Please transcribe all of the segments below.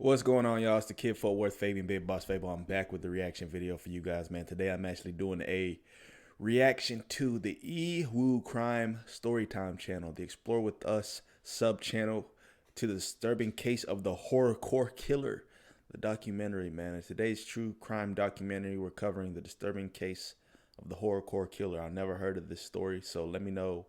What's going on, y'all? It's the kid FortWorthFabian, BigBossFabo. I'm back with the reaction video for you guys, man. Today I'm actually doing a reaction to the Woo Crime Storytime channel, the Explore With Us sub-channel to the disturbing case of the Horrorcore killer, the documentary, man. In today's true crime documentary, we're covering the disturbing case of the Horrorcore killer. I've never heard of this story, so let me know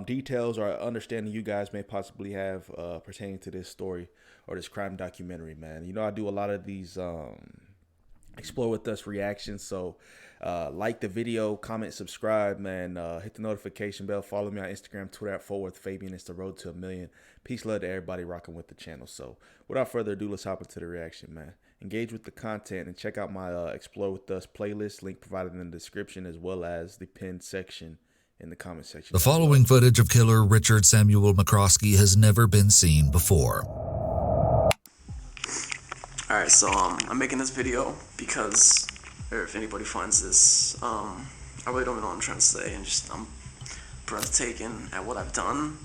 details or understanding you guys may possibly have pertaining to this story or this crime documentary, man. You know, I do a lot of these Explore With Us reactions, so like the video, comment, subscribe, man. Hit the notification bell, follow me on Instagram, Twitter at FortWorthFabian. It's the road to 1 million. Peace, love to everybody rocking with the channel. So without further ado, let's hop into the reaction, man. Engage with the content and check out my Explore With Us playlist, link provided in the description, as well as the pinned section in the comment section. The following footage of killer Richard Samuel McCroskey has never been seen before. Alright, so I'm making this video because, or if anybody finds this, I really don't know what I'm trying to say, and I'm breathtaking at what I've done,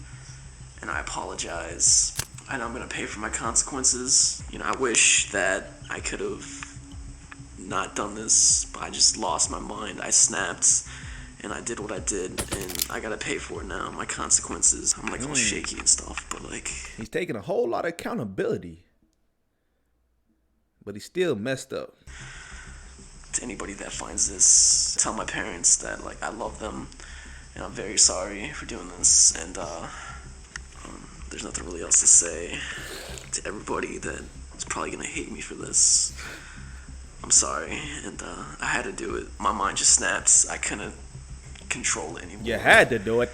and I apologize. I know I'm gonna pay for my consequences. You know, I wish that I could have not done this, but I just lost my mind. I snapped, and I did what I did, and I gotta pay for it now. My consequences. I'm like all shaky and stuff, but like, he's taking a whole lot of accountability, but he's still messed up. To anybody that finds this, tell my parents that like I love them, and I'm very sorry for doing this, and there's nothing really else to say. To everybody that is probably gonna hate me for this, I'm sorry, and I had to do it. My mind just snapped. I couldn't control it anymore. You had to do it.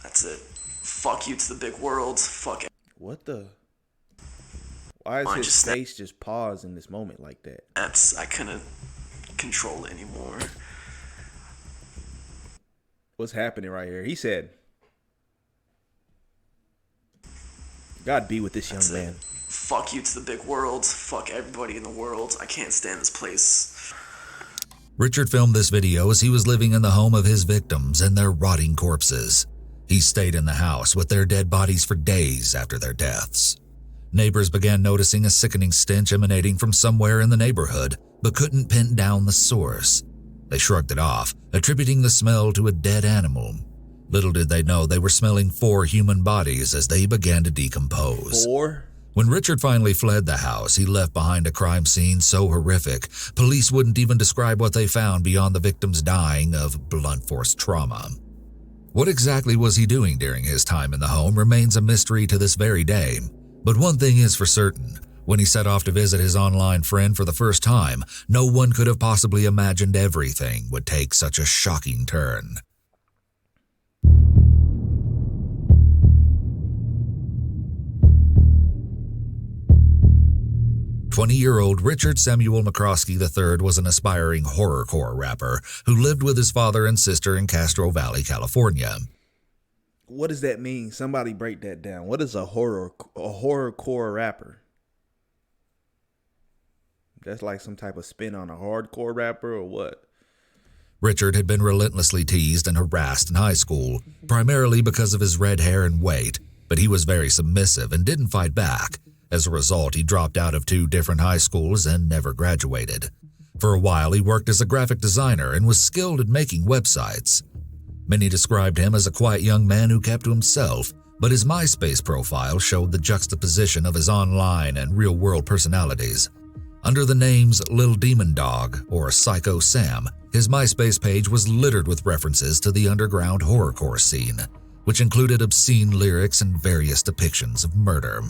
That's it. Fuck you to the big world. Fuck it. What the? Why is his face just pause in this moment like that? I couldn't control it anymore. What's happening right here? He said, God be with this young man. Fuck you to the big world. Fuck everybody in the world. I can't stand this place. Richard filmed this video as he was living in the home of his victims and their rotting corpses. He stayed in the house with their dead bodies for days after their deaths. Neighbors began noticing a sickening stench emanating from somewhere in the neighborhood, but couldn't pin down the source. They shrugged it off, attributing the smell to a dead animal. Little did they know they were smelling 4 human bodies as they began to decompose. 4? When Richard finally fled the house, he left behind a crime scene so horrific, police wouldn't even describe what they found beyond the victims dying of blunt force trauma. What exactly was he doing during his time in the home remains a mystery to this very day. But one thing is for certain, when he set off to visit his online friend for the first time, no one could have possibly imagined everything would take such a shocking turn. "20-year-old Richard Samuel McCroskey III was an aspiring horrorcore rapper who lived with his father and sister in Castro Valley, California. What does that mean? Somebody break that down. What is a horrorcore rapper? That's like some type of spin on a hardcore rapper or what? Richard had been relentlessly teased and harassed in high school, primarily because of his red hair and weight, but he was very submissive and didn't fight back. As a result, he dropped out of 2 different high schools and never graduated. For a while, he worked as a graphic designer and was skilled at making websites. Many described him as a quiet young man who kept to himself, but his MySpace profile showed the juxtaposition of his online and real-world personalities. Under the names Lil Demon Dog or Psycho Sam, his MySpace page was littered with references to the underground horrorcore scene, which included obscene lyrics and various depictions of murder.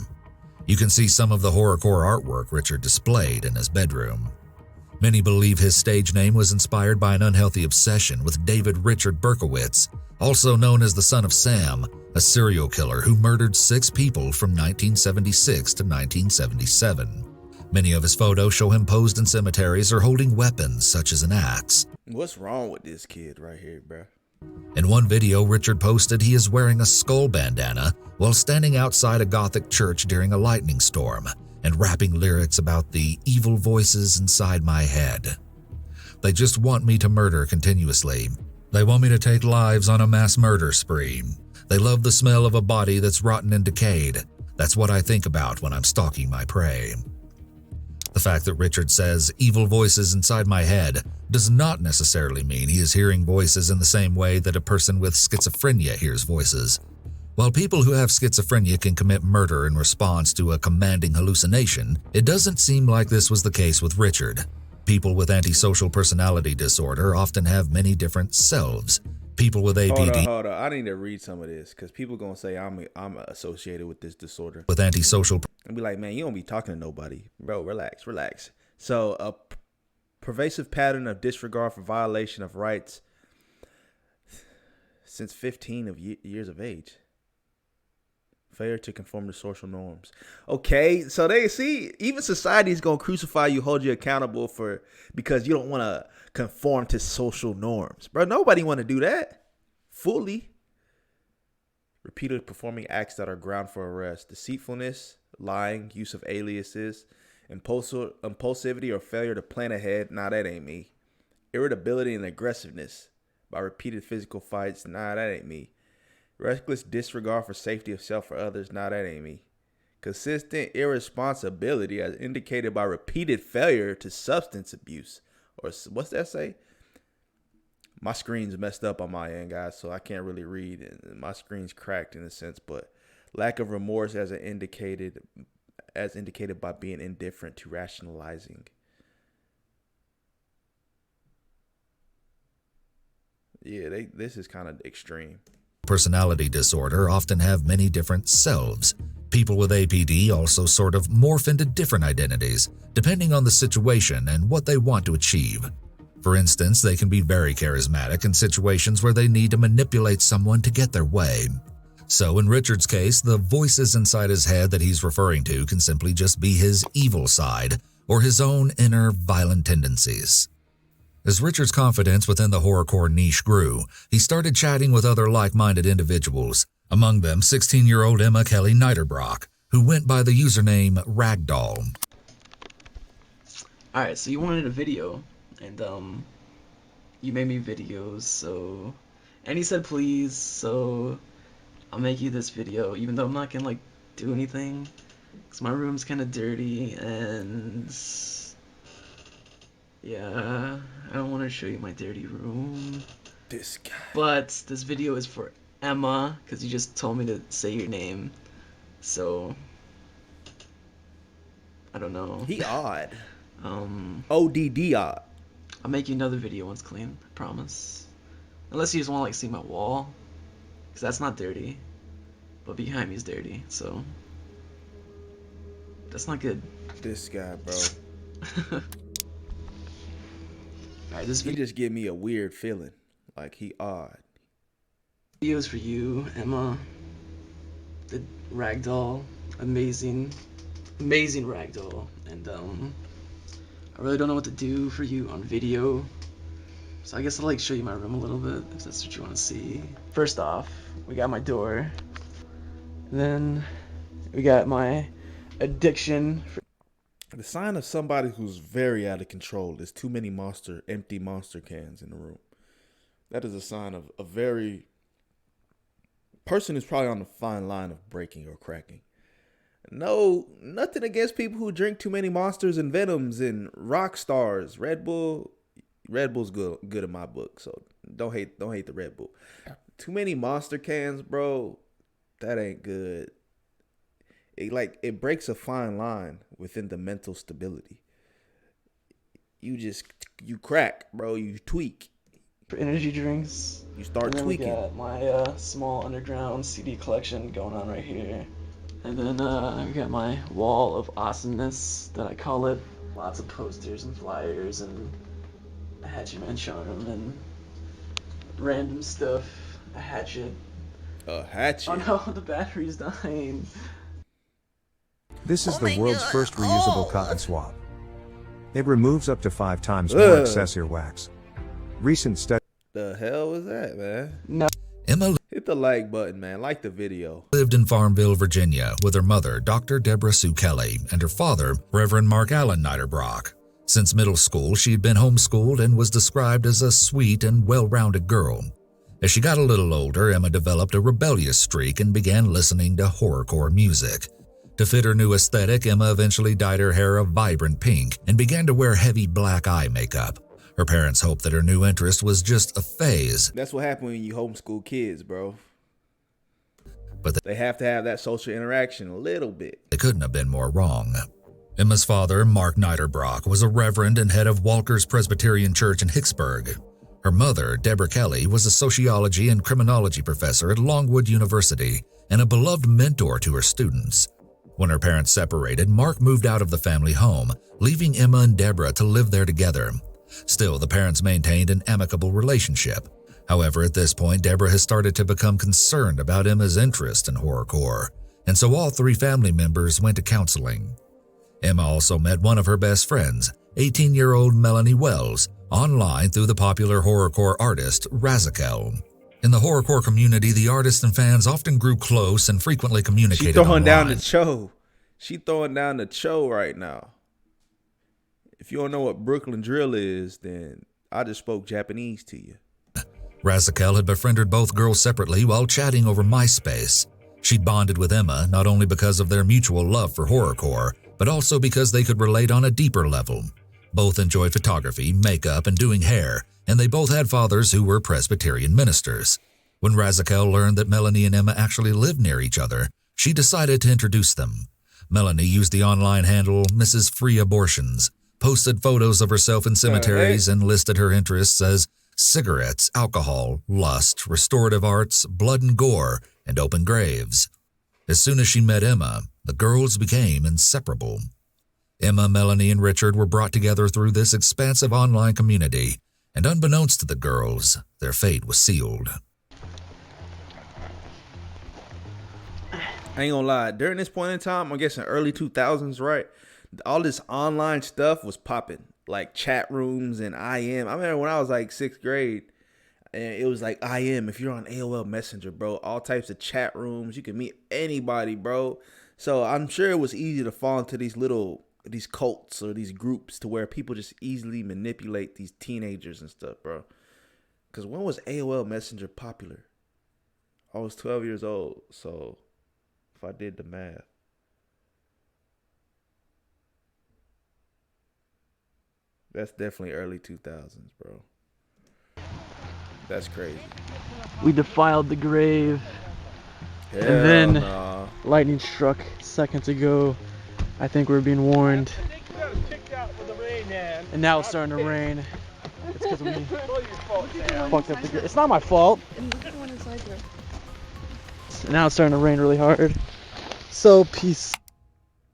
You can see some of the horrorcore artwork Richard displayed in his bedroom. Many believe his stage name was inspired by an unhealthy obsession with David Richard Berkowitz, also known as the Son of Sam, a serial killer who murdered 6 people from 1976 to 1977. Many of his photos show him posed in cemeteries or holding weapons such as an axe. What's wrong with this kid right here, bro? In one video Richard posted he is wearing a skull bandana while standing outside a Gothic church during a lightning storm and rapping lyrics about the evil voices inside my head. They just want me to murder continuously. They want me to take lives on a mass murder spree. They love the smell of a body that's rotten and decayed. That's what I think about when I'm stalking my prey. The fact that Richard says evil voices inside my head does not necessarily mean he is hearing voices in the same way that a person with schizophrenia hears voices. While people who have schizophrenia can commit murder in response to a commanding hallucination, it doesn't seem like this was the case with Richard. People with antisocial personality disorder often have many different selves. People with APD. Hold on. I need to read some of this because people gonna say I'm associated with this disorder. With antisocial. And be like, man, you don't be talking to nobody, bro. Relax. So a pervasive pattern of disregard for violation of rights since 15 years of age. Failure to conform to social norms. Okay, so they see even society's gonna crucify you, hold you accountable because you don't want to conform to social norms, bro. Nobody want to do that fully. Repeated performing acts that are ground for arrest: deceitfulness, lying, use of aliases, impulsivity or failure to plan ahead. Nah, that ain't me. Irritability and aggressiveness by repeated physical fights. Nah, that ain't me. Reckless disregard for safety of self or others. Nah, that ain't me. Consistent irresponsibility as indicated by repeated failure to substance abuse. Or what's that say? My screen's messed up on my end, guys, so I can't really read. And my screen's cracked in a sense, but lack of remorse as indicated by being indifferent to rationalizing. Yeah, this is kind of extreme. Personality disorder often have many different selves. People with APD also sort of morph into different identities, depending on the situation and what they want to achieve. For instance, they can be very charismatic in situations where they need to manipulate someone to get their way. So in Richard's case, the voices inside his head that he's referring to can simply just be his evil side or his own inner violent tendencies. As Richard's confidence within the horrorcore niche grew, he started chatting with other like-minded individuals, among them 16-year-old Emma Kelly Niederbrock, who went by the username Ragdoll. Alright, so you wanted a video, and you made me videos, and he said please, so I'll make you this video, even though I'm not gonna do anything, because my room's kind of dirty, and yeah, I don't want to show you my dirty room. This guy. But this video is for Emma, because you just told me to say your name. So, I don't know. He odd. ODD odd. I'll make you another video once clean, I promise. Unless you just want to see my wall, because that's not dirty. But behind me is dirty, so that's not good. This guy, bro. Alright, this he just give me a weird feeling, like he odd. Video is for you, Emma. The ragdoll, amazing ragdoll, and I really don't know what to do for you on video, so I guess I'll show you my room a little bit if that's what you want to see. First off, we got my door, and then we got my addiction. The sign of somebody who's very out of control is too many empty monster cans in the room. That is a sign of a very person who's probably on the fine line of breaking or cracking. No, nothing against people who drink too many Monsters and Venoms and rock stars. Red Bull's good in my book, so don't hate the Red Bull. Too many monster cans, bro. That ain't good. It breaks a fine line within the mental stability. You crack, bro. You tweak. For energy drinks. You start tweaking. We got my small underground CD collection going on right here. And then we got my wall of awesomeness that I call it. Lots of posters and flyers and a Hatchet Man charm and random stuff. A hatchet. A hatchet? Oh no, the battery's dying. This is the world's first reusable cotton swab. It removes up to 5 times more excess earwax. Recent study. The hell was that, man? No. Emma hit the like button, man. Like the video. Lived in Farmville, Virginia, with her mother, Dr. Deborah Sue Kelly, and her father, Reverend Mark Allen Niederbrock. Since middle school, she had been homeschooled and was described as a sweet and well-rounded girl. As she got a little older, Emma developed a rebellious streak and began listening to horrorcore music. To fit her new aesthetic, Emma eventually dyed her hair a vibrant pink and began to wear heavy black eye makeup. Her parents hoped that her new interest was just a phase. That's what happened when you homeschool kids, bro. But they have to have that social interaction a little bit. They couldn't have been more wrong. Emma's father, Mark Niederbrock, was a reverend and head of Walker's Presbyterian Church in Hicksburg. Her mother, Deborah Kelly, was a sociology and criminology professor at Longwood University and a beloved mentor to her students. When her parents separated, Mark moved out of the family home, leaving Emma and Deborah to live there together. Still, the parents maintained an amicable relationship. However, at this point, Deborah has started to become concerned about Emma's interest in horrorcore, and so all three family members went to counseling. Emma also met one of her best friends, 18-year-old Melanie Wells, online through the popular horrorcore artist Razakel. In the horrorcore community, the artists and fans often grew close and frequently communicated She throwing online. down the cho. She throwing down the cho right now. If you don't know what Brooklyn drill is, then I just spoke Japanese to you. Razakel had befriended both girls separately while chatting over MySpace. She'd bonded with Emma not only because of their mutual love for horrorcore, but also because they could relate on a deeper level. Both enjoyed photography, makeup, and doing hair, and they both had fathers who were Presbyterian ministers. When Razakel learned that Melanie and Emma actually lived near each other, she decided to introduce them. Melanie used the online handle Mrs. Free Abortions, posted photos of herself in cemeteries, and listed her interests as cigarettes, alcohol, lust, restorative arts, blood and gore, and open graves. As soon as she met Emma, the girls became inseparable. Emma, Melanie, and Richard were brought together through this expansive online community, and unbeknownst to the girls, their fate was sealed. I ain't gonna lie, during this point in time, I'm guessing early 2000s, right? All this online stuff was popping, like chat rooms and IM. I remember when I was like 6th grade, and it was like IM. If you're on AOL Messenger, bro, all types of chat rooms. You can meet anybody, bro. So I'm sure it was easy to fall into these cults or these groups to where people just easily manipulate these teenagers and stuff, bro. Because when was AOL Messenger popular? I was 12 years old, so if I did the math. That's definitely early 2000s, bro. That's crazy. We defiled the grave. Hell and then nah. lightning struck seconds ago. I think we're being warned. And now it's starting to rain. It's because we fucked up the grave. It's not my fault. And now it's starting to rain really hard. So peace.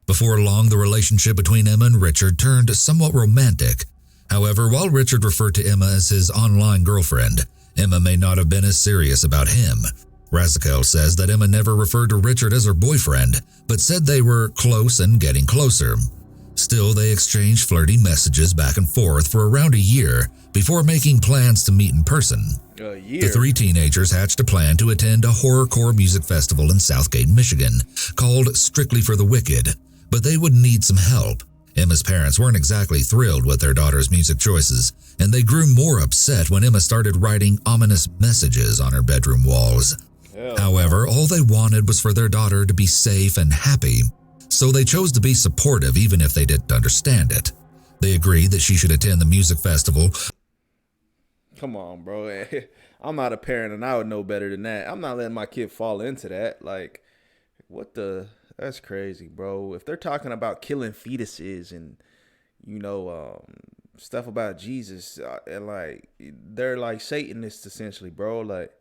Before long, the relationship between Emma and Richard turned somewhat romantic. However, while Richard referred to Emma as his online girlfriend, Emma may not have been as serious about him. Razakel says that Emma never referred to Richard as her boyfriend, but said they were close and getting closer. Still, they exchanged flirty messages back and forth for around a year before making plans to meet in person. A year? The three teenagers hatched a plan to attend a horrorcore music festival in Southgate, Michigan, called Strictly for the Wicked, but they would need some help. Emma's parents weren't exactly thrilled with their daughter's music choices, and they grew more upset when Emma started writing ominous messages on her bedroom walls. However, all they wanted was for their daughter to be safe and happy, so they chose to be supportive even if they didn't understand it. They agreed that she should attend the music festival. Come on, bro. I'm not a parent and I would know better than that. I'm not letting my kid fall into that. Like, what the... That's crazy, bro. If they're talking about killing fetuses and, stuff about Jesus, and like, they're like Satanists essentially, bro. Like,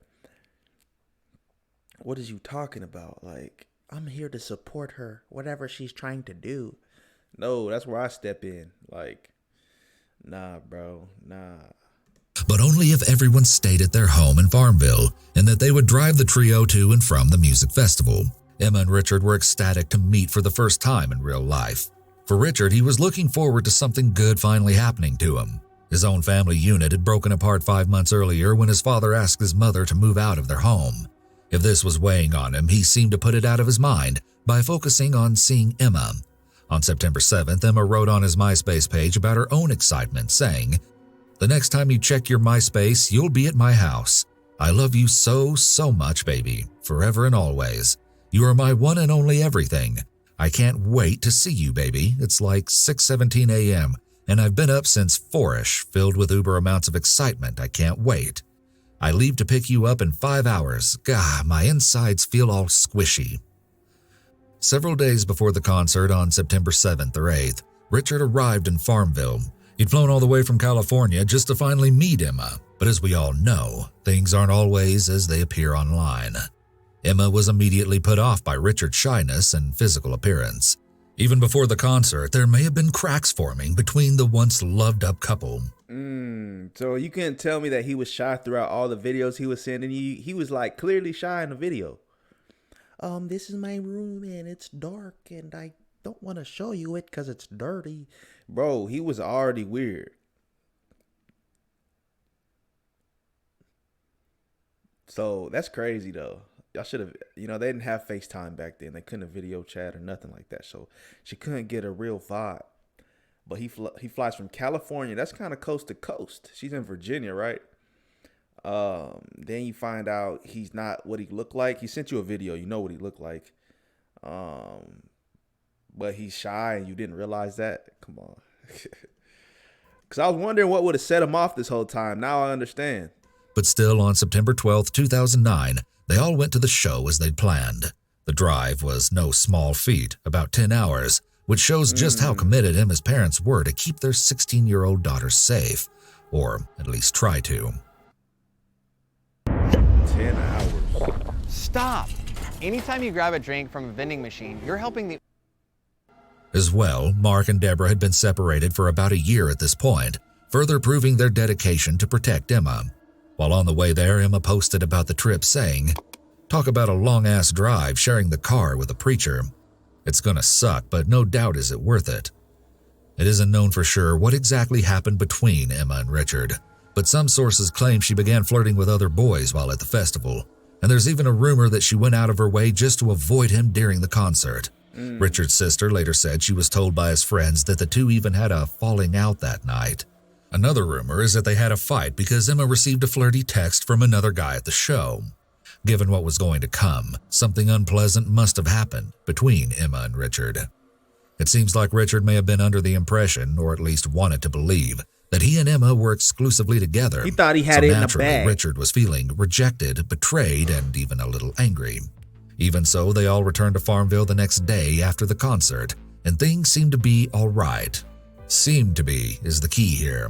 what is you talking about? Like, I'm here to support her, whatever she's trying to do. No, that's where I step in. Like, nah, bro, nah. But only if everyone stayed at their home in Farmville and that they would drive the trio to and from the music festival. Emma and Richard were ecstatic to meet for the first time in real life. For Richard, he was looking forward to something good finally happening to him. His own family unit had broken apart 5 months earlier when his father asked his mother to move out of their home. If this was weighing on him, he seemed to put it out of his mind by focusing on seeing Emma. On September 7th, Emma wrote on his MySpace page about her own excitement, saying, "The next time you check your MySpace, you'll be at my house. I love you so, so much, baby, forever and always. You are my one and only everything. I can't wait to see you, baby. It's like 6:17 a.m., and I've been up since 4-ish, filled with uber amounts of excitement. I can't wait. I leave to pick you up in 5 hours. Gah, my insides feel all squishy. Several days before the concert on September 7th or 8th, Richard arrived in Farmville. He'd flown all the way from California just to finally meet Emma, but as we all know, things aren't always as they appear online. Emma was immediately put off by Richard's shyness and physical appearance. Even before the concert, there may have been cracks forming between the once loved-up couple. So you couldn't tell me that he was shy throughout all the videos he was sending you? He was like clearly shy in the video. This is my room and it's dark and I don't want to show you it because it's dirty. Bro, he was already weird. So that's crazy though. Y'all should have, they didn't have FaceTime back then. They couldn't have video chat or nothing like that. So she couldn't get a real vibe. But he flies from California. That's kind of coast to coast. She's in Virginia, right? Then you find out he's not what he looked like. He sent you a video. You know what he looked like. But he's shy and you didn't realize that? Come on. Because I was wondering what would have set him off this whole time. Now I understand. But still, on September 12th, 2009, they all went to the show as they'd planned. The drive was no small feat, about 10 hours, which shows just how committed Emma's parents were to keep their 16-year-old daughter safe, or at least try to. 10 hours. Stop! Anytime you grab a drink from a vending machine, you're helping the... As well, Mark and Deborah had been separated for about a year at this point, further proving their dedication to protect Emma. While on the way there, Emma posted about the trip saying, "Talk about a long-ass drive sharing the car with a preacher. It's gonna suck, but no doubt is it worth it." It isn't known for sure what exactly happened between Emma and Richard, but some sources claim she began flirting with other boys while at the festival, and there's even a rumor that she went out of her way just to avoid him during the concert. Richard's sister later said she was told by his friends that the two even had a falling out that night. Another rumor is that they had a fight because Emma received a flirty text from another guy at the show. Given what was going to come, something unpleasant must have happened between Emma and Richard. It seems like Richard may have been under the impression, or at least wanted to believe, that he and Emma were exclusively together. He thought he had it in the naturally, bag. Richard was feeling rejected, betrayed, and even a little angry. Even so, they all returned to Farmville the next day after the concert, and things seemed to be all right. Seemed to be is the key here.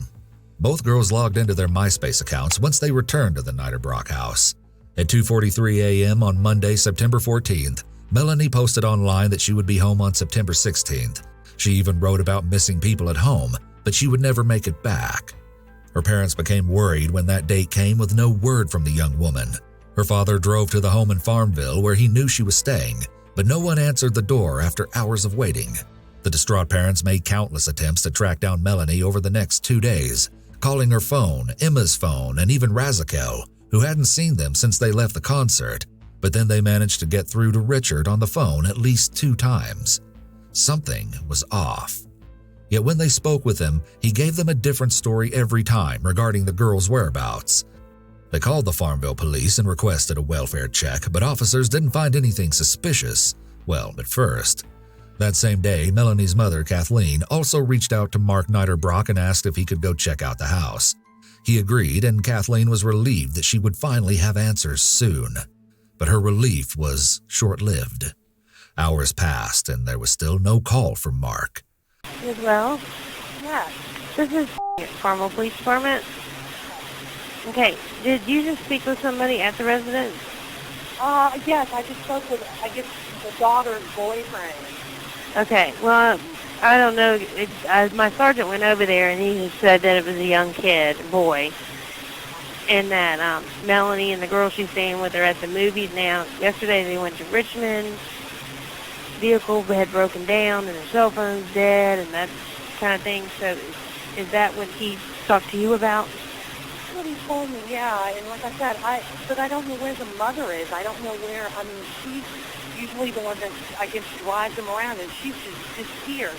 Both girls logged into their MySpace accounts once they returned to the Niederbrock house. At 2:43 a.m. on Monday, September 14th, Melanie posted online that she would be home on September 16th. She even wrote about missing people at home, but she would never make it back. Her parents became worried when that date came with no word from the young woman. Her father drove to the home in Farmville where he knew she was staying, but no one answered the door after hours of waiting. The distraught parents made countless attempts to track down Melanie over the next 2 days, calling her phone, Emma's phone, and even Razakel, who hadn't seen them since they left the concert, but then they managed to get through to Richard on the phone at least 2 times. Something was off. Yet when they spoke with him, he gave them a different story every time regarding the girls' whereabouts. They called the Farmville police and requested a welfare check, but officers didn't find anything suspicious. Well, at first. That same day, Melanie's mother, Kathleen, also reached out to Mark Niederbrock and asked if he could go check out the house. He agreed, and Kathleen was relieved that she would finally have answers soon. But her relief was short-lived. Hours passed, and there was still no call from Mark. Well, yeah, this is Farmville Police Department. Okay, did you just speak with somebody at the residence? Yes, I just spoke with, the daughter's boyfriend. Okay, well, I don't know. My sergeant went over there and he said that it was a young kid, a boy, and that Melanie and the girl she's staying with are at the movies now. Yesterday they went to Richmond. Vehicle had broken down and the cell phone's dead and that kind of thing. So is that what he talked to you about? That's what he told me, yeah. And like I said, but I don't know where the mother is. I don't know where. I mean, she's usually the one that I guess drives them around, and she's just disappeared.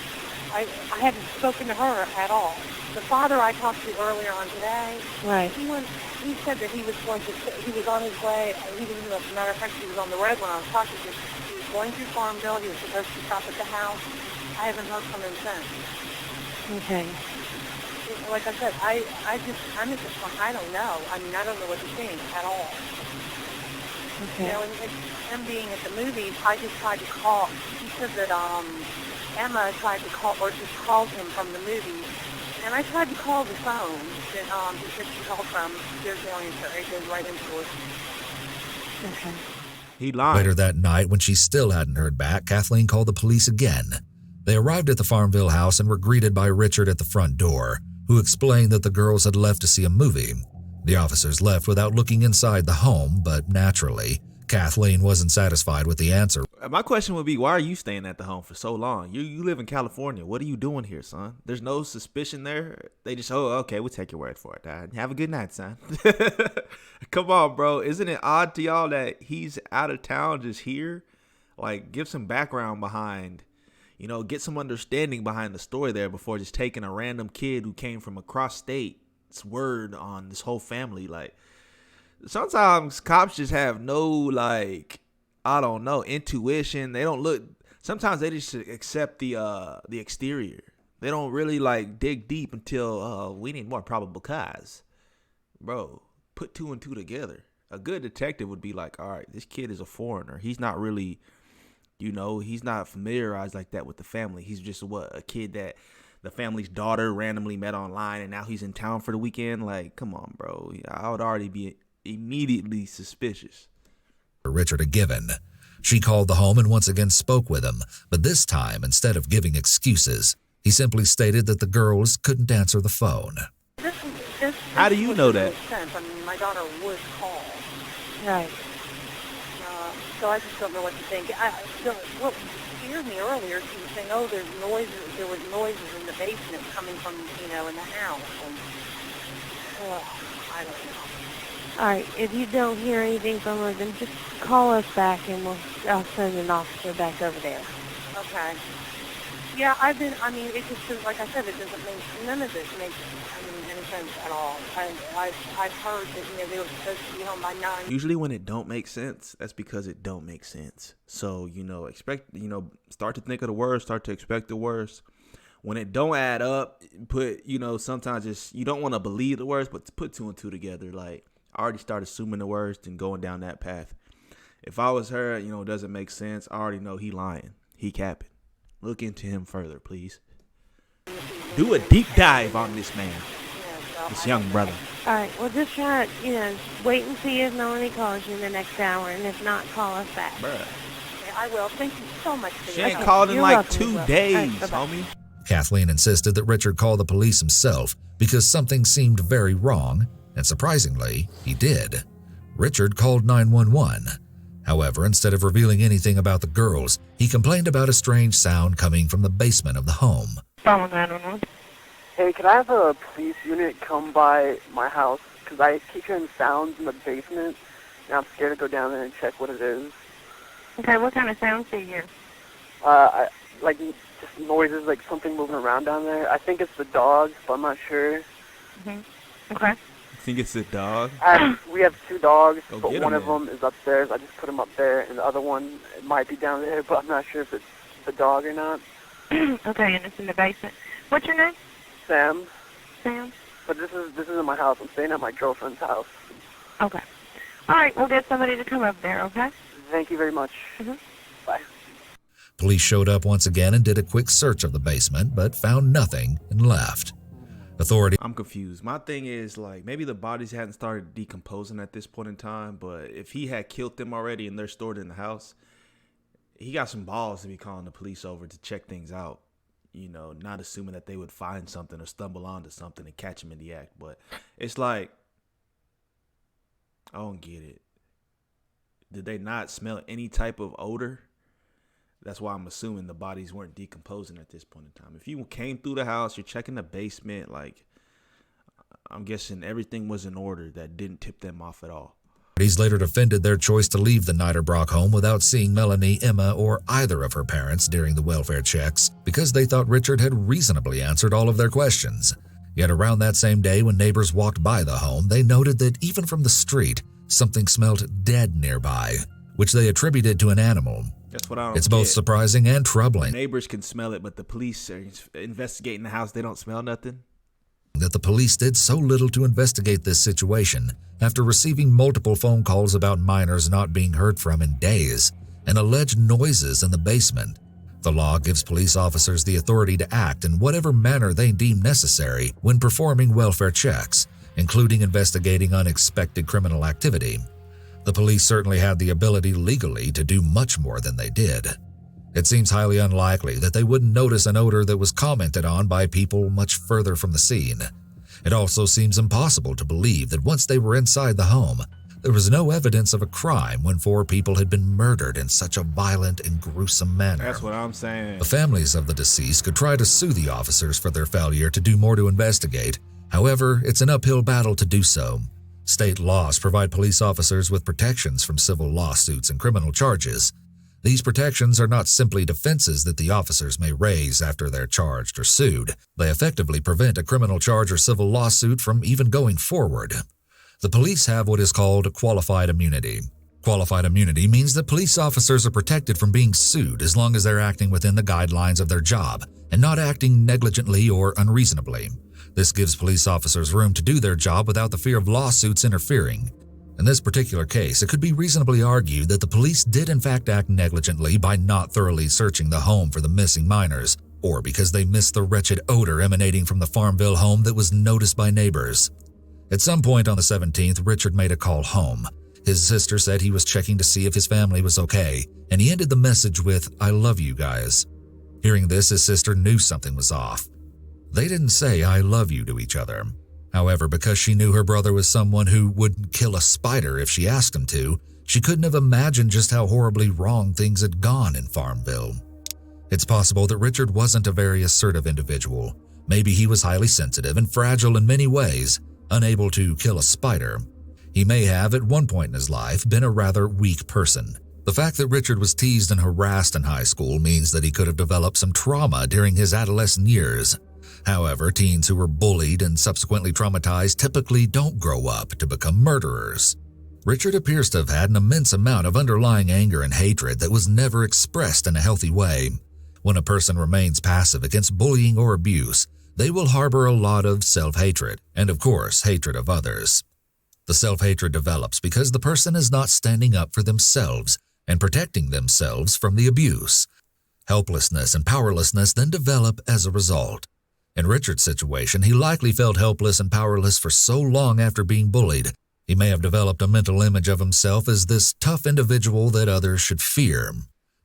I haven't spoken to her at all. The father I talked to earlier on today, Right. He said that he was on his way. He was, as a matter of fact, he was on the road when I was talking to him. He was going through Farmville. He was supposed to stop at the house. I haven't heard from him since. Okay. Like I said, I'm at this point, I don't know. I mean, I don't know what to think at all. Okay. You know, and him being at the movies, I just tried to call. He said that Emma tried to call, or just called him from the movies. And I tried to call the phone that he said she called from. There's no answer. It goes right into it. Okay. He lied. Later that night, when she still hadn't heard back, Kathleen called the police again. They arrived at the Farmville house and were greeted by Richard at the front door, who explained that the girls had left to see a movie. The officers left without looking inside the home, but naturally, Kathleen wasn't satisfied with the answer. My question would be, why are you staying at the home for so long? You live in California. What are you doing here, son? There's no suspicion there. They just, oh, okay, we'll take your word for it, Dad. Have a good night, son. Come on, bro. Isn't it odd to y'all that he's out of town just here? Like, give some background behind, you know, get some understanding behind the story there before just taking a random kid who came from across state's word on this whole family. Like, sometimes cops just have no, like, I don't know, intuition. They don't look, sometimes they just accept the exterior. They don't really, like, dig deep until we need more probable cause. Bro, put two and two together. A good detective would be like, all right, this kid is a foreigner. He's not really, you know, he's not familiarized like that with the family. He's just a kid that the family's daughter randomly met online and now he's in town for the weekend. Like, come on, bro. I would already be immediately suspicious. Richard had given. She called the home and once again spoke with him, but this time, instead of giving excuses, he simply stated that the girls couldn't answer the phone. How do you know that? I mean, my daughter would call. Right. So I just don't know what to think. What scared me earlier, she was saying, oh, there was noises in the basement coming from, you know, in the house. And, I don't know. All right. If you don't hear anything from her, then just call us back and I'll send an officer back over there. Okay. Yeah, I mean, it just, like I said, it doesn't make, none of this makes, any sense at all. I've heard that, you know, they were supposed to be home by 9. Usually when it don't make sense, that's because it don't make sense. So, you know, start to think of the worst, start to expect the worst. When it don't add up, sometimes just, you don't want to believe the worst, but put two and two together. Like, I already started assuming the worst and going down that path. If I was her, you know, it doesn't make sense. I already know he lying. He capping. Look into him further, please. Do a deep dive on this man. This young brother. All right. Well, just try to, wait and see if Melanie calls you in the next hour, and if not, call us back. Bruh. Okay, I will. Thank you so much for She your ain't help. called in You're like welcome, 2 Will. days, All right, bye-bye. homie. Kathleen insisted that Richard call the police himself because something seemed very wrong, and surprisingly, he did. Richard called 911. However, instead of revealing anything about the girls, he complained about a strange sound coming from the basement of the home. Follow 911. Hey, can I have a police unit come by my house? Because I keep hearing sounds in the basement, and I'm scared to go down there and check what it is. Okay, what kind of sounds do you hear? Like just noises, like something moving around down there. I think it's the dogs, but I'm not sure. Mm-hmm. Okay. I think it's a dog. We have 2 dogs, Go but get one 'em of then. them is upstairs. I just put him up there, and the other one might be down there, but I'm not sure if it's the dog or not. Okay, and it's in the basement. What's your name? Sam. Sam? But this isn't my house. I'm staying at my girlfriend's house. Okay. All right, we'll get somebody to come up there, okay? Thank you very much. Mm-hmm. Bye. Police showed up once again and did a quick search of the basement, but found nothing and left. Authorities I'm confused. My thing is, like, maybe the bodies hadn't started decomposing at this point in time, but if he had killed them already and they're stored in the house, he got some balls to be calling the police over to check things out. You know, not assuming that they would find something or stumble onto something and catch him in the act. But it's like, I don't get it. Did they not smell any type of odor? That's why I'm assuming the bodies weren't decomposing at this point in time. If you came through the house, you're checking the basement, like, I'm guessing everything was in order that didn't tip them off at all. later defended their choice to leave the Niederbrock home without seeing Melanie, Emma, or either of her parents during the welfare checks because they thought Richard had reasonably answered all of their questions. Yet around that same day when neighbors walked by the home, they noted that even from the street, something smelled dead nearby. which they attributed to an animal. That's what I don't It's both get. surprising and troubling. Neighbors can smell it, but the police are investigating the house. They don't smell nothing. That the police did so little to investigate this situation after receiving multiple phone calls about minors not being heard from in days and alleged noises in the basement. The law gives police officers the authority to act in whatever manner they deem necessary when performing welfare checks, including investigating unexpected criminal activity. The police certainly had the ability legally to do much more than they did. It seems highly unlikely that they wouldn't notice an odor that was commented on by people much further from the scene. It also seems impossible to believe that once they were inside the home, there was no evidence of a crime when 4 people had been murdered in such a violent and gruesome manner. That's what I'm saying. The families of the deceased could try to sue the officers for their failure to do more to investigate. However, it's an uphill battle to do so. State laws provide police officers with protections from civil lawsuits and criminal charges. These protections are not simply defenses that the officers may raise after they're charged or sued. They effectively prevent a criminal charge or civil lawsuit from even going forward. The police have what is called qualified immunity. Qualified immunity means that police officers are protected from being sued as long as they're acting within the guidelines of their job and not acting negligently or unreasonably. This gives police officers room to do their job without the fear of lawsuits interfering. In this particular case, it could be reasonably argued that the police did in fact act negligently by not thoroughly searching the home for the missing minors, or because they missed the wretched odor emanating from the Farmville home that was noticed by neighbors. At some point on the 17th, Richard made a call home. His sister said he was checking to see if his family was okay, and he ended the message with, "I love you guys." Hearing this, his sister knew something was off. They didn't say "I love you" to each other. However, because she knew her brother was someone who wouldn't kill a spider if she asked him to, she couldn't have imagined just how horribly wrong things had gone in Farmville. It's possible that Richard wasn't a very assertive individual. Maybe he was highly sensitive and fragile in many ways, unable to kill a spider. He may have, at one point in his life, been a rather weak person. The fact that Richard was teased and harassed in high school means that he could have developed some trauma during his adolescent years. However, teens who were bullied and subsequently traumatized typically don't grow up to become murderers. Richard appears to have had an immense amount of underlying anger and hatred that was never expressed in a healthy way. When a person remains passive against bullying or abuse, they will harbor a lot of self-hatred, and of course, hatred of others. The self-hatred develops because the person is not standing up for themselves and protecting themselves from the abuse. Helplessness and powerlessness then develop as a result. In Richard's situation, he likely felt helpless and powerless for so long after being bullied. He may have developed a mental image of himself as this tough individual that others should fear.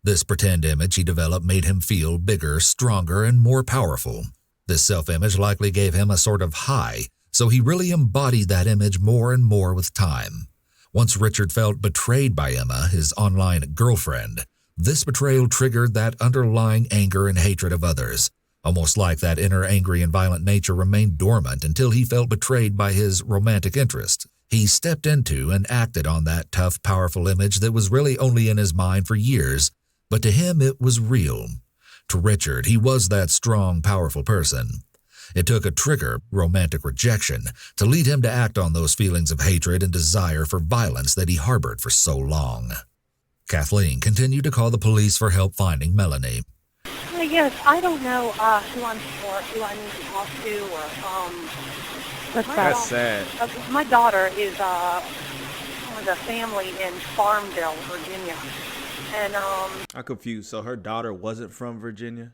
This pretend image he developed made him feel bigger, stronger, and more powerful. This self-image likely gave him a sort of high, so he really embodied that image more and more with time. Once Richard felt betrayed by Emma, his online girlfriend, this betrayal triggered that underlying anger and hatred of others. Almost like that inner angry and violent nature remained dormant until he felt betrayed by his romantic interest. He stepped into and acted on that tough, powerful image that was really only in his mind for years, but to him it was real. To Richard, he was that strong, powerful person. It took a trigger, romantic rejection, to lead him to act on those feelings of hatred and desire for violence that he harbored for so long. Kathleen continued to call the police for help finding Melanie. Yes, I don't know who I need to talk to, or That's sad. My daughter is with a family in Farmville, Virginia, and I'm confused. So her daughter wasn't from Virginia?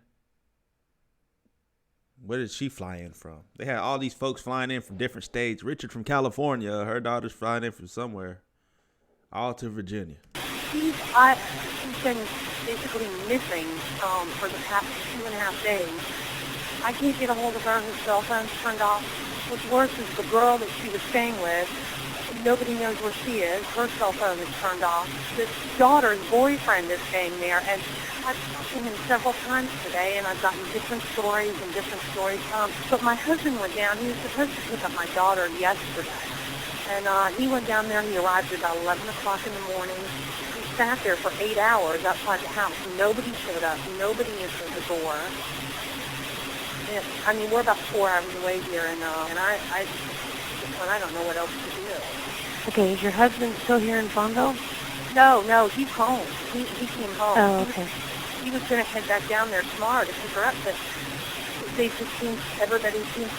Where did she fly in from? They had all these folks flying in from different states. Richard from California. Her daughter's flying in from somewhere. All to Virginia. she's been basically missing for the past 2.5 days. I can't get a hold of her. Her cell phone's turned off. What's worse is the girl that she was staying with, nobody knows where she is. Her cell phone is turned off. This daughter's boyfriend is staying there, and I've talked to him several times today, and I've gotten different stories. But my husband went down. He was supposed to pick up my daughter yesterday. And he went down there. He arrived at about 11 o'clock in the morning. He sat there for 8 hours outside the house. Nobody showed up. Nobody answered the door. And, I mean, we're about 4 hours away here, and I don't know what else to do. Okay, is your husband still here in Farmville? No, he's home. He came home. Oh, okay. He was going to head back down there tomorrow to pick her up, but everybody seems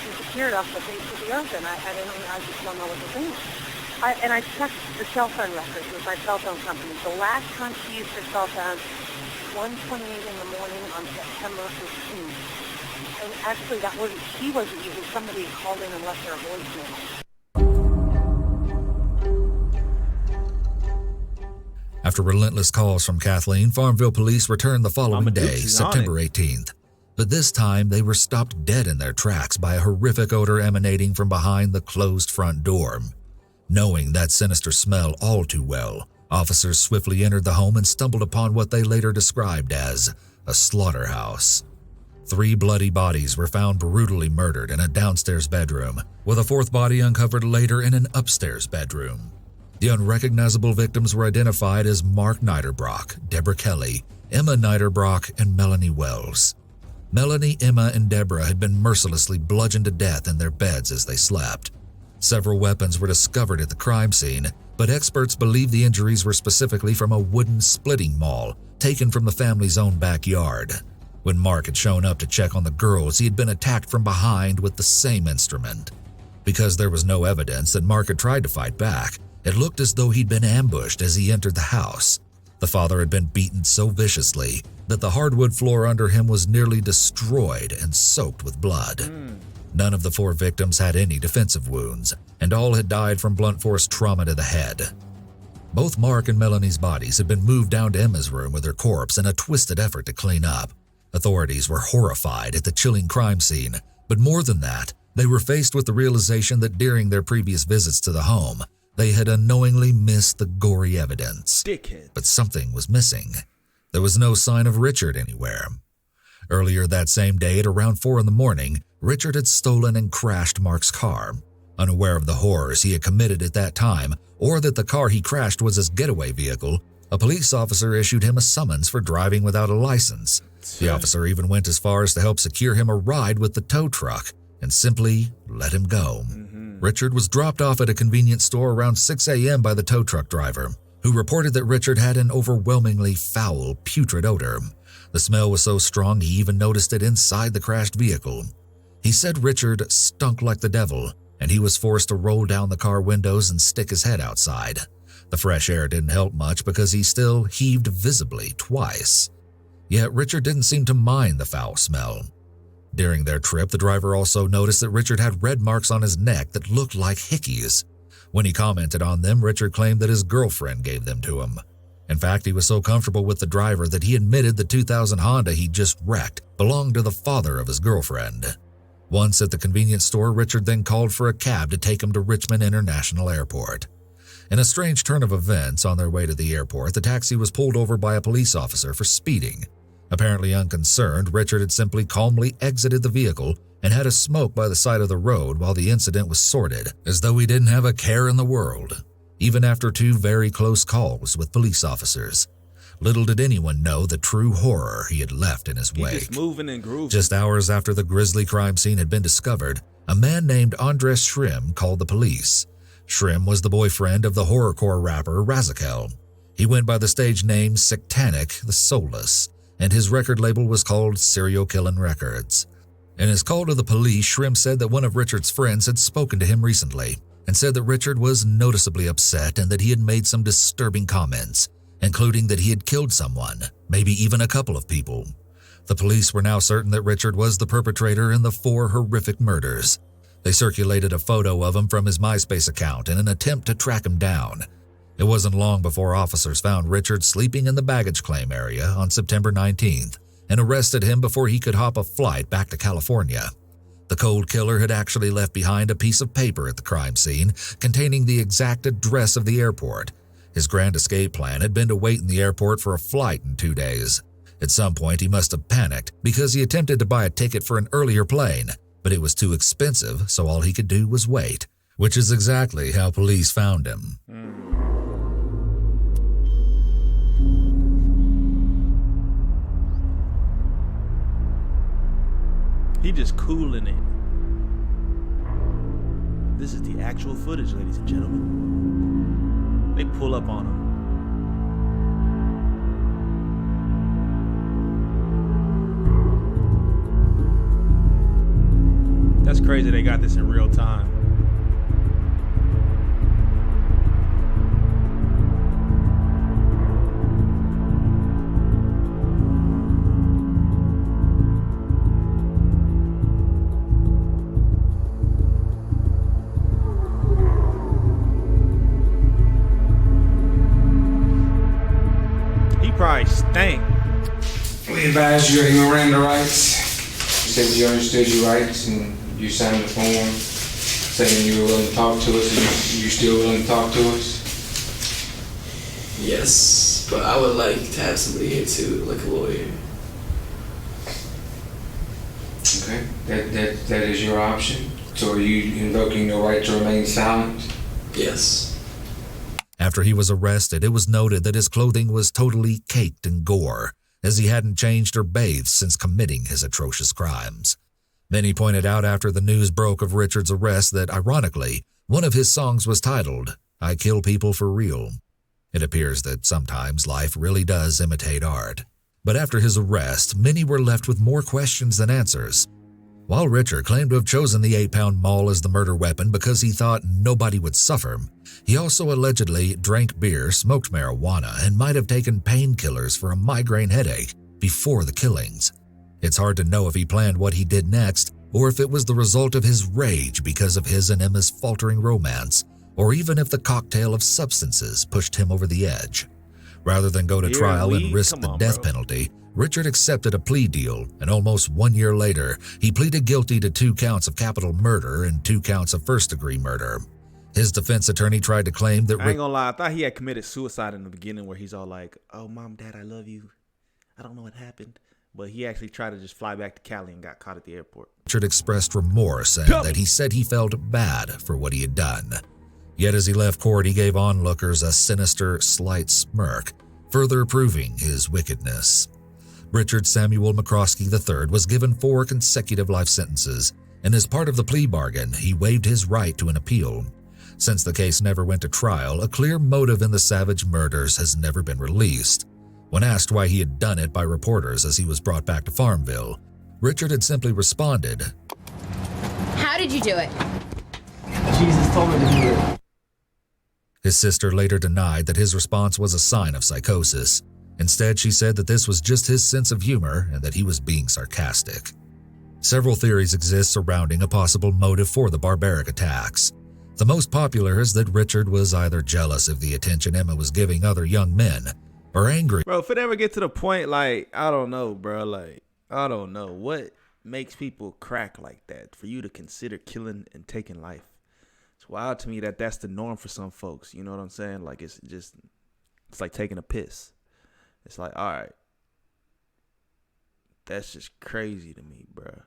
disappeared off the face of the earth, and I just don't know what to think. I checked the cell phone records with my cell phone company. The last time she used her cell phone, 1:28 in the morning on September 15th. And actually, she wasn't using. Somebody called in and left her a voicemail. After relentless calls from Kathleen, Farmville police returned the following day, September 18th. But this time, they were stopped dead in their tracks by a horrific odor emanating from behind the closed front door. Knowing that sinister smell all too well, officers swiftly entered the home and stumbled upon what they later described as a slaughterhouse. 3 bloody bodies were found brutally murdered in a downstairs bedroom, with a 4th body uncovered later in an upstairs bedroom. The unrecognizable victims were identified as Mark Niederbrock, Deborah Kelly, Emma Niederbrock, and Melanie Wells. Melanie, Emma, and Deborah had been mercilessly bludgeoned to death in their beds as they slept. Several weapons were discovered at the crime scene, but experts believe the injuries were specifically from a wooden splitting maul taken from the family's own backyard. When Mark had shown up to check on the girls, he had been attacked from behind with the same instrument. Because there was no evidence that Mark had tried to fight back, it looked as though he'd been ambushed as he entered the house. The father had been beaten so viciously that the hardwood floor under him was nearly destroyed and soaked with blood. None of the 4 victims had any defensive wounds, and all had died from blunt force trauma to the head. Both Mark and Melanie's bodies had been moved down to Emma's room with her corpse in a twisted effort to clean up. Authorities were horrified at the chilling crime scene, but more than that, they were faced with the realization that during their previous visits to the home, they had unknowingly missed the gory evidence. Dickhead. But something was missing. There was no sign of Richard anywhere. Earlier that same day at around 4 in the morning, Richard had stolen and crashed Mark's car. Unaware of the horrors he had committed at that time, or that the car he crashed was his getaway vehicle, a police officer issued him a summons for driving without a license. The officer even went as far as to help secure him a ride with the tow truck and simply let him go. Richard was dropped off at a convenience store around 6 a.m. by the tow truck driver, who reported that Richard had an overwhelmingly foul, putrid odor. The smell was so strong he even noticed it inside the crashed vehicle. He said Richard stunk like the devil, and he was forced to roll down the car windows and stick his head outside. The fresh air didn't help much because he still heaved visibly twice. Yet Richard didn't seem to mind the foul smell. During their trip, the driver also noticed that Richard had red marks on his neck that looked like hickeys. When he commented on them, Richard claimed that his girlfriend gave them to him. In fact, he was so comfortable with the driver that he admitted the 2000 Honda he just wrecked belonged to the father of his girlfriend. Once at the convenience store, Richard then called for a cab to take him to Richmond International Airport. In a strange turn of events, on their way to the airport, the taxi was pulled over by a police officer for speeding. Apparently unconcerned, Richard had simply calmly exited the vehicle and had a smoke by the side of the road while the incident was sorted, as though he didn't have a care in the world, even after 2 very close calls with police officers. Little did anyone know the true horror he had left in his wake. Just moving and grooving. Just hours after the grisly crime scene had been discovered, a man named Andres Shrim called the police. Shrim was the boyfriend of the horrorcore rapper Razakel. He went by the stage name Sectanic the Soulless, and his record label was called Serial Killin' Records. In his call to the police, Shrim said that one of Richard's friends had spoken to him recently and said that Richard was noticeably upset and that he had made some disturbing comments, including that he had killed someone, maybe even a couple of people. The police were now certain that Richard was the perpetrator in the 4 horrific murders. They circulated a photo of him from his MySpace account in an attempt to track him down. It wasn't long before officers found Richard sleeping in the baggage claim area on September 19th and arrested him before he could hop a flight back to California. The cold killer had actually left behind a piece of paper at the crime scene containing the exact address of the airport. His grand escape plan had been to wait in the airport for a flight in 2 days. At some point, he must have panicked because he attempted to buy a ticket for an earlier plane, but it was too expensive, so all he could do was wait, which is exactly how police found him. He just cooling it. This is the actual footage, ladies and gentlemen. They pull up on him. crazy they got this in real time. He probably stank. We advised you of your Miranda rights. You said you understood your rights and you signed the form saying you were willing to talk to us, and you still willing to talk to us? Yes, but I would like to have somebody here too, like a lawyer. Okay, that is your option. So are you invoking the right to remain silent? Yes. After he was arrested, it was noted that his clothing was totally caked in gore, as he hadn't changed or bathed since committing his atrocious crimes. Many pointed out after the news broke of Richard's arrest that, ironically, one of his songs was titled, "I Kill People for Real." It appears that sometimes life really does imitate art. But after his arrest, many were left with more questions than answers. While Richard claimed to have chosen the 8-pound maul as the murder weapon because he thought nobody would suffer, he also allegedly drank beer, smoked marijuana, and might have taken painkillers for a migraine headache before the killings. It's hard to know if he planned what he did next, or if it was the result of his rage because of his and Emma's faltering romance, or even if the cocktail of substances pushed him over the edge. Rather than go to trial and risk the death penalty, Richard accepted a plea deal, and almost 1 year later, he pleaded guilty to 2 counts of capital murder and 2 counts of first-degree murder. His defense attorney tried to claim that I ain't gonna lie, I thought he had committed suicide in the beginning, where he's all like, "Oh, Mom, Dad, I love you. I don't know what happened." But he actually tried to just fly back to Cali and got caught at the airport. Richard expressed remorse and that he said he felt bad for what he had done. Yet as he left court, he gave onlookers a sinister, slight smirk, further proving his wickedness. Richard Samuel McCroskey III was given 4 consecutive life sentences, and as part of the plea bargain, he waived his right to an appeal. Since the case never went to trial, a clear motive in the savage murders has never been released. When asked why he had done it by reporters as he was brought back to Farmville, Richard had simply responded, "How did you do it?" Jesus told me to do it. His sister later denied that his response was a sign of psychosis. Instead, she said that this was just his sense of humor and that he was being sarcastic. Several theories exist surrounding a possible motive for the barbaric attacks. The most popular is that Richard was either jealous of the attention Emma was giving other young men, or angry. Bro, if it ever get to the point, like, I don't know, bro. Like, I don't know. What makes people crack like that for you to consider killing and taking life? It's wild to me that that's the norm for some folks. You know what I'm saying? Like, it's like taking a piss. It's like, all right. That's just crazy to me, bro.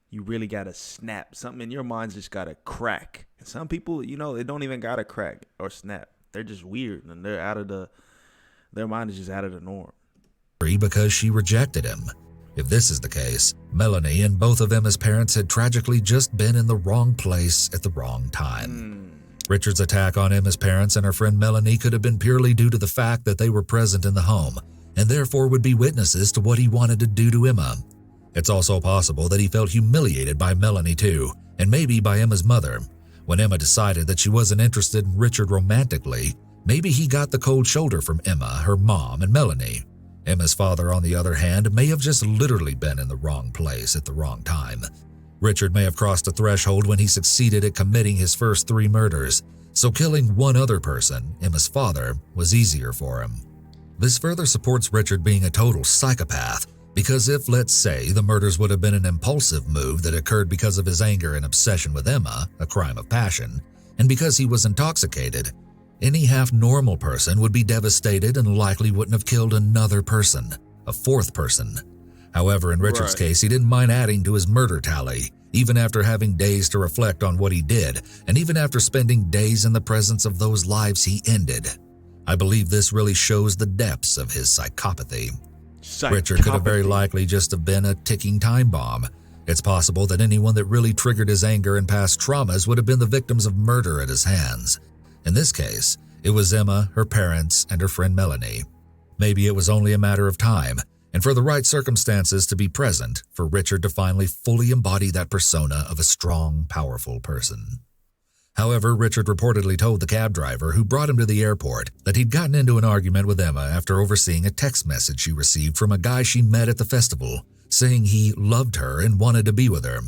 You really got to snap. Something in your mind's just got to crack. And some people, you know, they don't even got to crack or snap. They're just weird and they're out of their mind is just out of the norm. Because she rejected him. If this is the case, Melanie and both of Emma's parents had tragically just been in the wrong place at the wrong time. Richard's attack on Emma's parents and her friend Melanie could have been purely due to the fact that they were present in the home, and therefore would be witnesses to what he wanted to do to Emma. It's also possible that he felt humiliated by Melanie too, and maybe by Emma's mother. When Emma decided that she wasn't interested in Richard romantically, maybe he got the cold shoulder from Emma, her mom, and Melanie. Emma's father, on the other hand, may have just literally been in the wrong place at the wrong time. Richard may have crossed a threshold when he succeeded at committing his first 3 murders, so killing one other person, Emma's father, was easier for him. This further supports Richard being a total psychopath, because if, let's say, the murders would have been an impulsive move that occurred because of his anger and obsession with Emma, a crime of passion, and because he was intoxicated, any half-normal person would be devastated and likely wouldn't have killed another person, a 4th person. However, in Richard's case, he didn't mind adding to his murder tally, even after having days to reflect on what he did, and even after spending days in the presence of those lives he ended. I believe this really shows the depths of his psychopathy. Richard could have very likely just have been a ticking time bomb. It's possible that anyone that really triggered his anger and past traumas would have been the victims of murder at his hands. In this case, it was Emma, her parents, and her friend Melanie. Maybe it was only a matter of time, and for the right circumstances to be present for Richard to finally fully embody that persona of a strong, powerful person. However, Richard reportedly told the cab driver who brought him to the airport that he'd gotten into an argument with Emma after overseeing a text message she received from a guy she met at the festival, saying he loved her and wanted to be with her.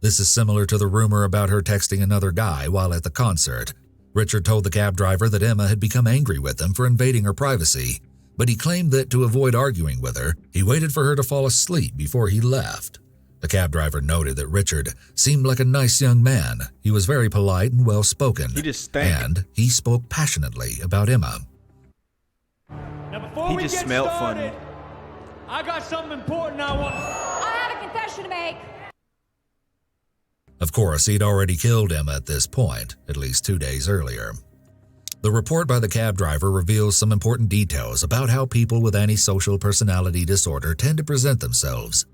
This is similar to the rumor about her texting another guy while at the concert. Richard told the cab driver that Emma had become angry with him for invading her privacy, but he claimed that to avoid arguing with her, he waited for her to fall asleep before he left. The cab driver noted that Richard seemed like a nice young man. He was very polite and well-spoken, and he spoke passionately about Emma. Now before He we just get smelled started, funny. I got something important I want. I have a confession to make. Of course, he'd already killed Emma at this point, at least 2 days earlier. The report by the cab driver reveals some important details about how people with antisocial personality disorder tend to present themselves.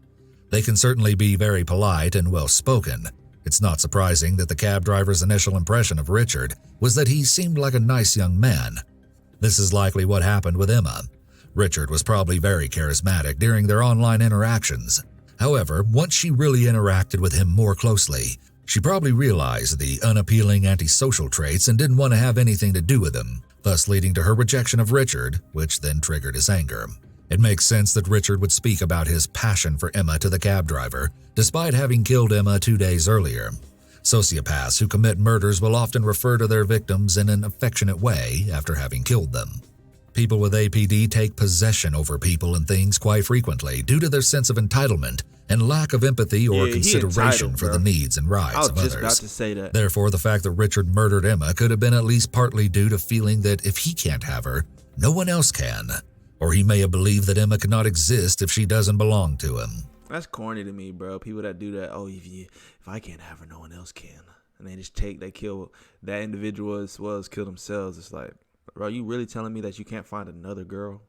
They can certainly be very polite and well-spoken. It's not surprising that the cab driver's initial impression of Richard was that he seemed like a nice young man. This is likely what happened with Emma. Richard was probably very charismatic during their online interactions. However, once she really interacted with him more closely, she probably realized the unappealing antisocial traits and didn't want to have anything to do with him, thus leading to her rejection of Richard, which then triggered his anger. It makes sense that Richard would speak about his passion for Emma to the cab driver, despite having killed Emma 2 days earlier. Sociopaths who commit murders will often refer to their victims in an affectionate way after having killed them. People with APD take possession over people and things quite frequently due to their sense of entitlement and lack of empathy or consideration for the needs and rights of others. I was just about to say that. Therefore, the fact that Richard murdered Emma could have been at least partly due to feeling that if he can't have her, no one else can. Or he may have believed that Emma could not exist if she doesn't belong to him. That's corny to me, bro. People that do that, if I can't have her, no one else can. And they kill that individual as well as kill themselves. It's like, bro, you really telling me that you can't find another girl?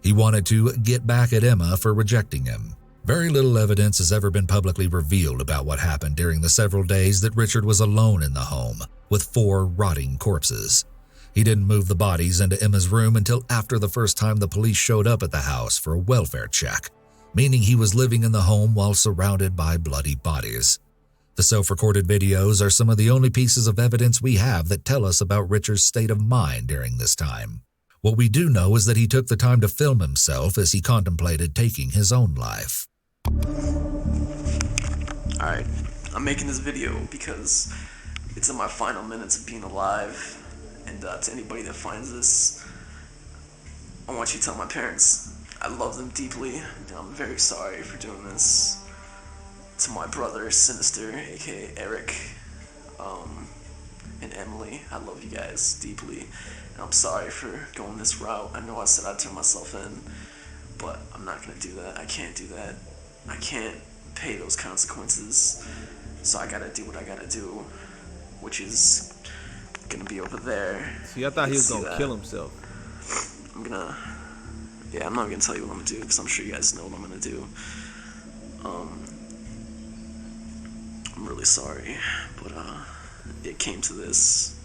He wanted to get back at Emma for rejecting him. Very little evidence has ever been publicly revealed about what happened during the several days that Richard was alone in the home with 4 rotting corpses. He didn't move the bodies into Emma's room until after the first time the police showed up at the house for a welfare check, meaning he was living in the home while surrounded by bloody bodies. The self-recorded videos are some of the only pieces of evidence we have that tell us about Richard's state of mind during this time. What we do know is that he took the time to film himself as he contemplated taking his own life. Alright, I'm making this video because it's in my final minutes of being alive. And to anybody that finds this, I want you to tell my parents I love them deeply, and I'm very sorry for doing this. To my brother, Sinister, aka Eric, and Emily, I love you guys deeply, and I'm sorry for going this route. I know I said I'd turn myself in, but I'm not going to do that. I can't do that. I can't pay those consequences, so I gotta do what I gotta do, which is gonna be over there. See, I thought he was gonna kill himself. I'm not gonna tell you what I'm gonna do because I'm sure you guys know what I'm gonna do. I'm really sorry, but it came to this.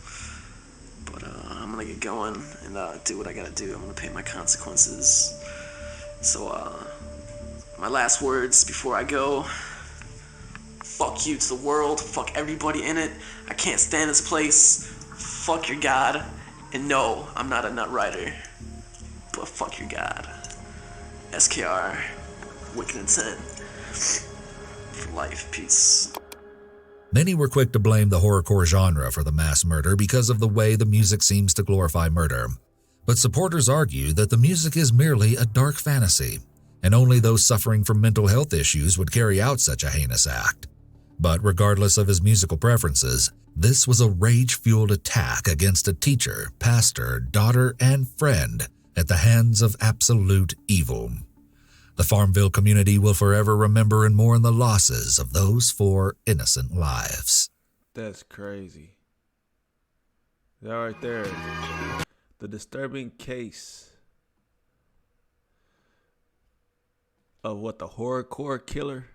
But I'm gonna get going and do what I gotta do. I'm gonna pay my consequences. So my last words before I go: fuck you to the world. Fuck everybody in it. I can't stand this place. Fuck your God, and no, I'm not a nut rider, but fuck your God. SKR, Wicked Intent, for life, peace. Many were quick to blame the horrorcore genre for the mass murder because of the way the music seems to glorify murder. But supporters argue that the music is merely a dark fantasy, and only those suffering from mental health issues would carry out such a heinous act. But regardless of his musical preferences, this was a rage-fueled attack against a teacher, pastor, daughter, and friend at the hands of absolute evil. The Farmville community will forever remember and mourn the losses of those 4 innocent lives. That's crazy. That right there. The disturbing case of what the horrorcore killer.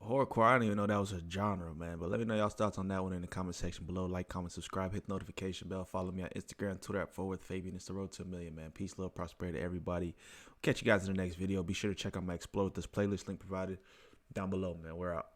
Horrorcore, I didn't even know that was a genre, man. But let me know y'all's thoughts on that one in the comment section below. Like, comment, subscribe, hit the notification bell. Follow me on Instagram, Twitter at FortWorthFabian. It's the road to 1 million, man. Peace, love, prosperity to everybody. Catch you guys in the next video. Be sure to check out my Explore With This playlist link provided down below, man. We're out.